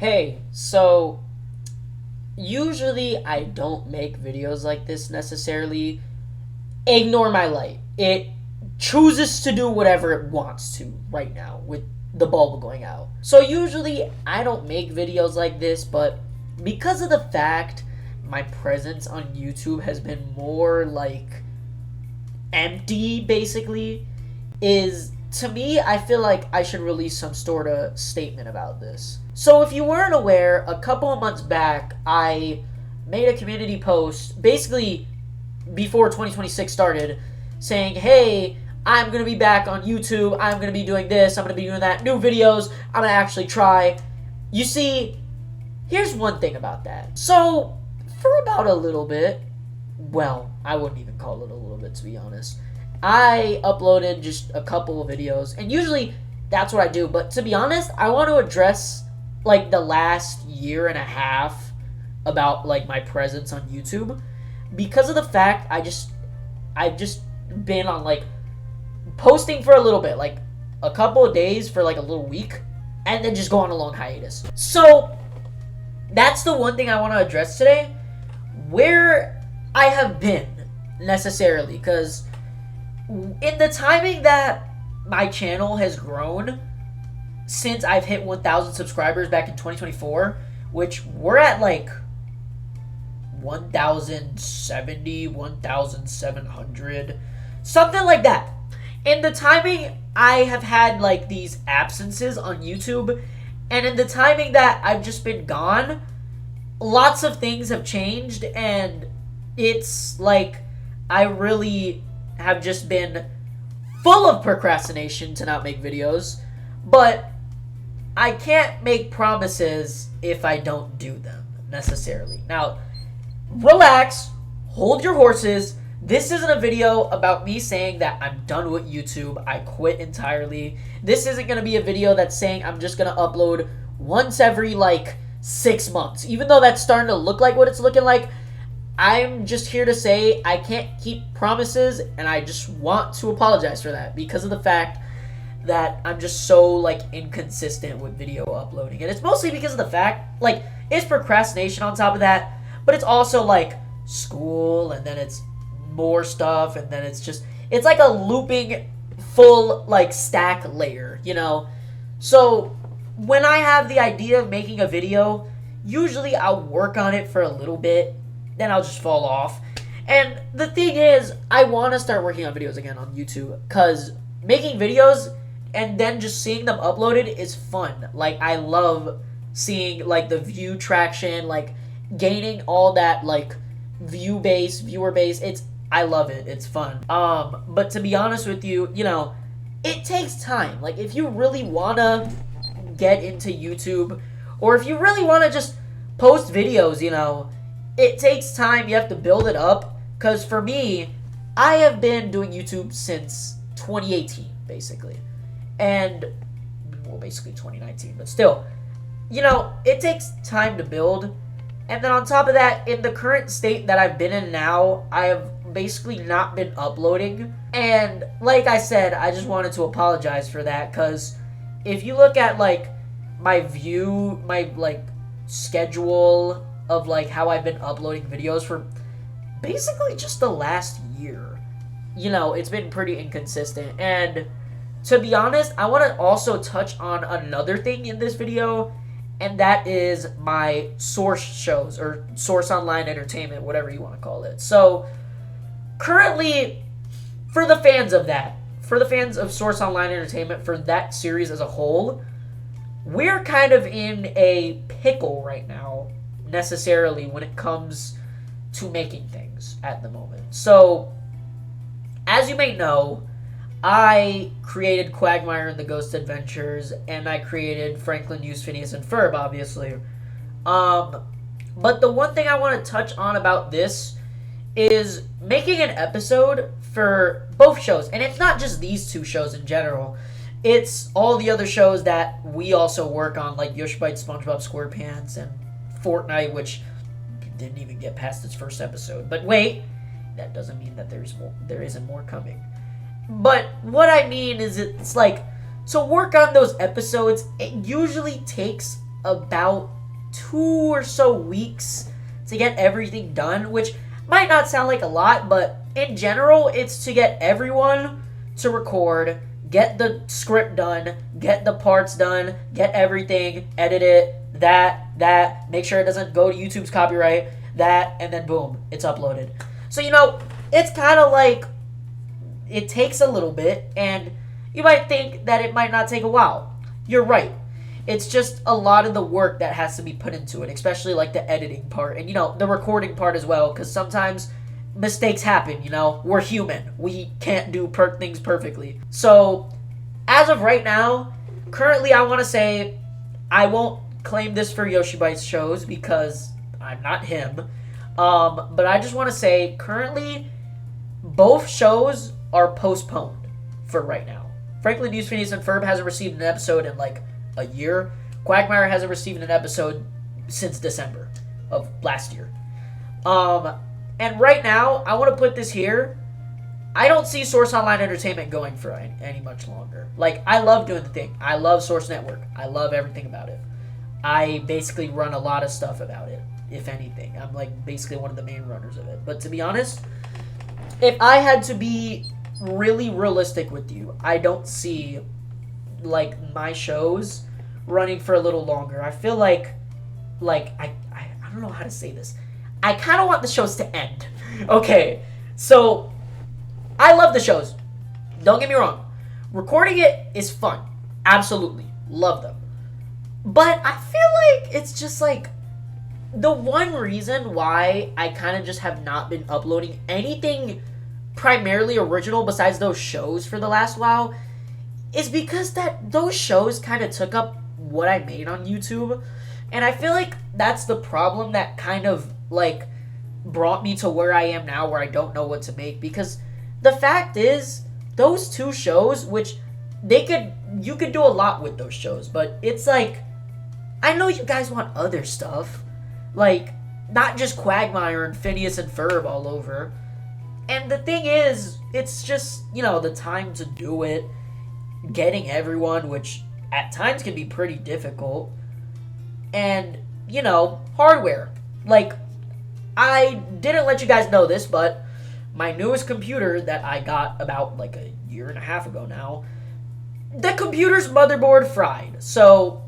Hey, so usually I don't make videos like this necessarily. Ignore my light. It chooses to do whatever it wants to right now with the bulb going out. So usually I don't make videos like this, but because of the fact my presence on YouTube has been more like empty basically, is to me, I feel like I should release some sort of statement about this. So, if you weren't aware, a couple of months back, I made a community post basically before 2026 started saying, hey, I'm going to be back on YouTube. I'm going to be doing this. I'm going to be doing that. New videos. I'm going to actually try. You see, here's one thing about that. So, for about a little bit, well, I wouldn't even call it a little bit, to be honest. I uploaded just a couple of videos, and usually that's what I do. But to be honest, I want to address like the last year and a half about like my presence on YouTube because of the fact I've just been on like posting for a little bit, like a couple of days for like a little week, and then just go on a long hiatus. So that's the one thing I want to address today, where I have been necessarily, because in the timing that my channel has grown since I've hit 1,000 subscribers back in 2024, which we're at like 1,070, 1,700, something like that. In the timing I have had like these absences on YouTube, and in the timing that I've just been gone, lots of things have changed, and it's like I really have just been full of procrastination to not make videos, but I can't make promises if I don't do them necessarily. Now, relax, hold your horses. This isn't a video about me saying that I'm done with YouTube, I quit entirely. This isn't going to be a video that's saying I'm just going to upload once every like 6 months. Even though that's starting to look like what it's looking like, I'm just here to say I can't keep promises, and I just want to apologize for that because of the fact that I'm just so like inconsistent with video uploading. And it's mostly because of the fact like it's procrastination on top of that, but it's also like school, and then it's more stuff, and then it's like a looping full like stack layer, you know? So when I have the idea of making a video, usually I'll work on it for a little bit, then I'll just fall off. And the thing is, I want to start working on videos again on YouTube, because making videos and then just seeing them uploaded is fun. Like, I love seeing like the view traction, like gaining all that like viewer base. I love it. It's fun. But to be honest with you, you know, it takes time. Like, if you really want to get into YouTube, or if you really want to just post videos, you know, it takes time. You have to build it up. Because for me, I have been doing YouTube since 2018, basically. And, well, basically 2019. But still, you know, it takes time to build. And then on top of that, in the current state that I've been in now, I have basically not been uploading. And like I said, I just wanted to apologize for that. Because if you look at, like, my like, schedule of like how I've been uploading videos for basically just the last year, you know, it's been pretty inconsistent. And to be honest, I want to also touch on another thing in this video, and that is my Source shows, or Source Online Entertainment, whatever you want to call it. So currently, for the fans of Source Online Entertainment, for that series as a whole, we're kind of in a pickle right now necessarily when it comes to making things at the moment. So, as you may know, I created Quagmire and the Ghost Adventures, and I created Franklin, Hughes, Phineas, and Ferb, obviously. But the one thing I want to touch on about this is making an episode for both shows. And it's not just these two shows in general. It's all the other shows that we also work on, like Yoshi Bites, SpongeBob SquarePants, and Fortnite, which didn't even get past its first episode. But wait, that doesn't mean that there isn't more coming. But what I mean is, it's like, to work on those episodes, it usually takes about 2 or so weeks to get everything done, which might not sound like a lot, but in general, it's to get everyone to record, get the script done, get the parts done, get everything, edit it, that, make sure it doesn't go to YouTube's copyright, that, and then boom, it's uploaded. So, it's kind of like, it takes a little bit, and you might think that it might not take a while. You're right. It's just a lot of the work that has to be put into it, especially like the editing part and, the recording part as well, because sometimes mistakes happen, We're human. We can't do things perfectly. So, as of right now, currently I want to say I won't claim this for Yoshibyte's shows because I'm not him. But I just want to say currently both shows are postponed for right now. Franklin News, Phineas, and Ferb hasn't received an episode in like a year. Quagmire hasn't received an episode since December of last year. And right now, I want to put this here. I don't see Source Online Entertainment going for any much longer. Like, I love doing the thing. I love Source Network. I love everything about it. I basically run a lot of stuff about it, if anything. I'm like basically one of the main runners of it. But to be honest, if I had to be really realistic with you, I don't see like my shows running for a little longer. I feel like I don't know how to say this. I kind of want the shows to end. Okay, so I love the shows. Don't get me wrong. Recording it is fun. Absolutely. Love them. But I feel like it's just like the one reason why I kind of just have not been uploading anything primarily original besides those shows for the last while is because those shows kind of took up what I made on YouTube. And I feel like that's the problem that kind of like brought me to where I am now, where I don't know what to make. Because the fact is, those two shows, which you could do a lot with those shows, but it's like, I know you guys want other stuff. Like, not just Quagmire and Phineas and Ferb all over. And the thing is, it's just, the time to do it, getting everyone, which at times can be pretty difficult, and, hardware. Like, I didn't let you guys know this, but my newest computer that I got about, like, a year and a half ago now, the computer's motherboard fried. So,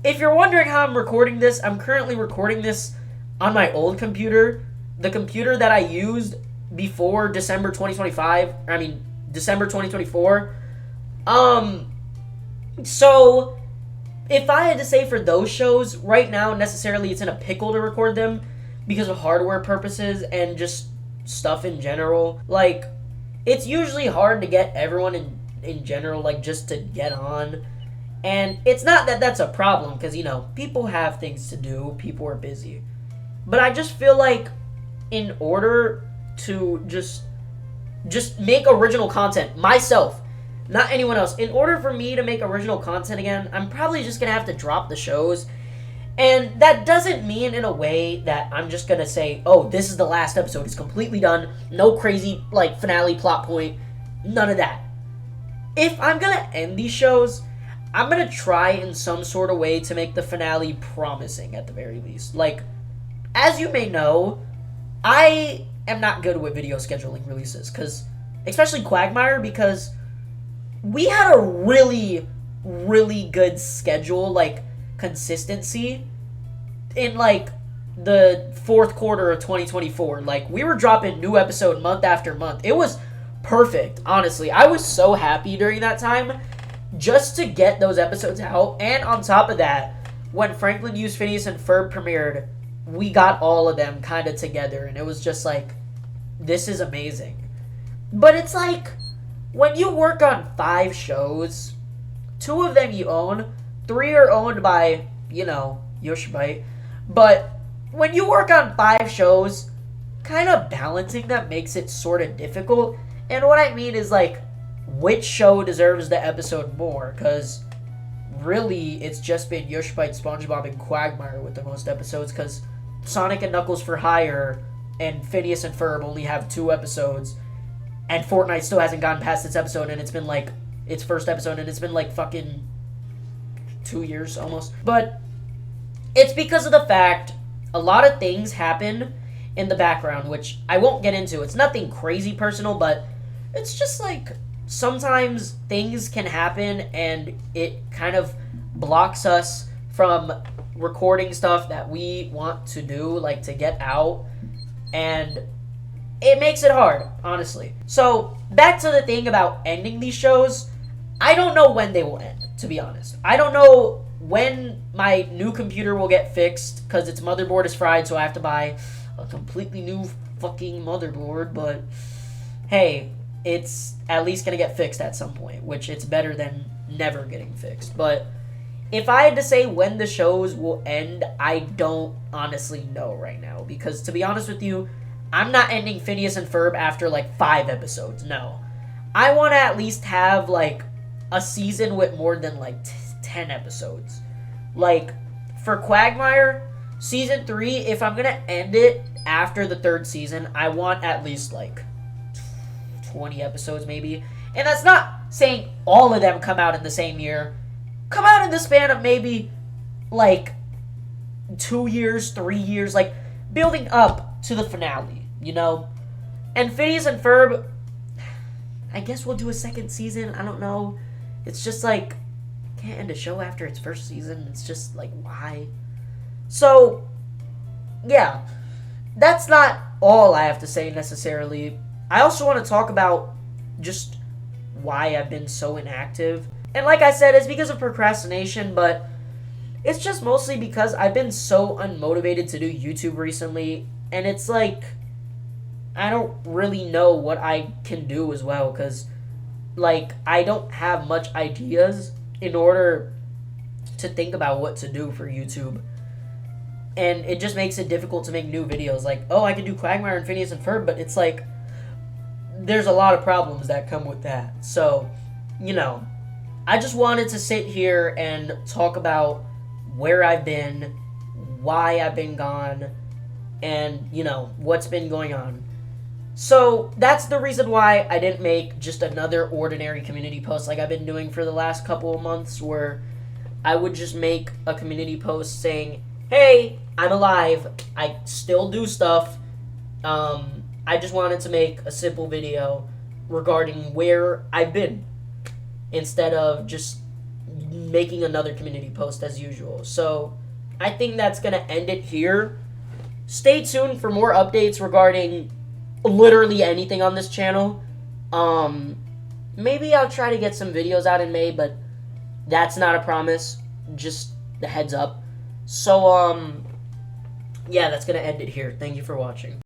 if you're wondering how I'm recording this, I'm currently recording this on my old computer, the computer that I used before December 2024. So, if I had to say for those shows, right now, necessarily it's in a pickle to record them because of hardware purposes and just stuff in general. Like, it's usually hard to get everyone in general, like, just to get on. And it's not that that's a problem, because, people have things to do, people are busy. But I just feel like in order to just make original content, myself, not anyone else, in order for me to make original content again, I'm probably just going to have to drop the shows. And that doesn't mean in a way that I'm just going to say, oh, this is the last episode, it's completely done, no crazy, like, finale plot point, none of that. If I'm going to end these shows, I'm going to try in some sort of way to make the finale promising at the very least. Like, as you may know, I am not good with video scheduling releases, especially Quagmire, because we had a really, really good schedule, like, consistency in, like, the fourth quarter of 2024. Like, we were dropping new episode month after month. It was perfect, honestly. I was so happy during that time just to get those episodes out. And on top of that, when Franklin News, Phineas, and Ferb premiered, we got all of them kind of together, and it was just like, this is amazing. But it's like, when you work on 5 shows, 2 of them you own, 3 are owned by, Yoshibyte. But when you work on 5 shows, kind of balancing them makes it sort of difficult. And what I mean is, like, which show deserves the episode more? Because really, it's just been Yoshibyte, SpongeBob, and Quagmire with the most episodes, because Sonic and Knuckles for Hire and Phineas and Ferb only have 2 episodes, and Fortnite still hasn't gotten past its episode, and it's been like its first episode, and it's been like fucking 2 years almost. But It's because of the fact a lot of things happen in the background, which I won't get into. It's nothing crazy personal, but it's just like sometimes things can happen and it kind of blocks us from recording stuff that we want to do, like to get out, and it makes it hard, honestly. So, back to the thing about ending these shows, I don't know when they will end, to be honest. I don't know when my new computer will get fixed, because its motherboard is fried, so I have to buy a completely new fucking motherboard, but hey, it's at least gonna get fixed at some point, which it's better than never getting fixed. But if I had to say when the shows will end, I don't honestly know right now, because to be honest with you, I'm not ending Phineas and Ferb after like 5 episodes, no. I want to at least have like a season with more than like 10 episodes. Like, for Quagmire, season 3, if I'm gonna end it after the 3rd season, I want at least like 20 episodes maybe. And that's not saying all of them come out in the same year. Come out in the span of maybe like 2 years, 3 years, like building up to the finale, you know? And Phineas and Ferb, I guess we'll do a 2nd season. I don't know. It's just like, can't end a show after its 1st season. It's just like, why? So, yeah, that's not all I have to say necessarily. I also want to talk about just why I've been so inactive. And like I said, it's because of procrastination, but it's just mostly because I've been so unmotivated to do YouTube recently, and it's like, I don't really know what I can do as well, because, like, I don't have much ideas in order to think about what to do for YouTube. And it just makes it difficult to make new videos. Like, oh, I can do Quagmire and Phineas and Ferb, but it's like, there's a lot of problems that come with that. So, you know, I just wanted to sit here and talk about where I've been, why I've been gone, and, you know, what's been going on. So, that's the reason why I didn't make just another ordinary community post like I've been doing for the last couple of months, where I would just make a community post saying, hey, I'm alive, I still do stuff, I just wanted to make a simple video regarding where I've been, instead of just making another community post as usual. So, I think that's going to end it here. Stay tuned for more updates regarding literally anything on this channel. Maybe I'll try to get some videos out in May, but that's not a promise. Just the heads up. So, yeah, that's going to end it here. Thank you for watching.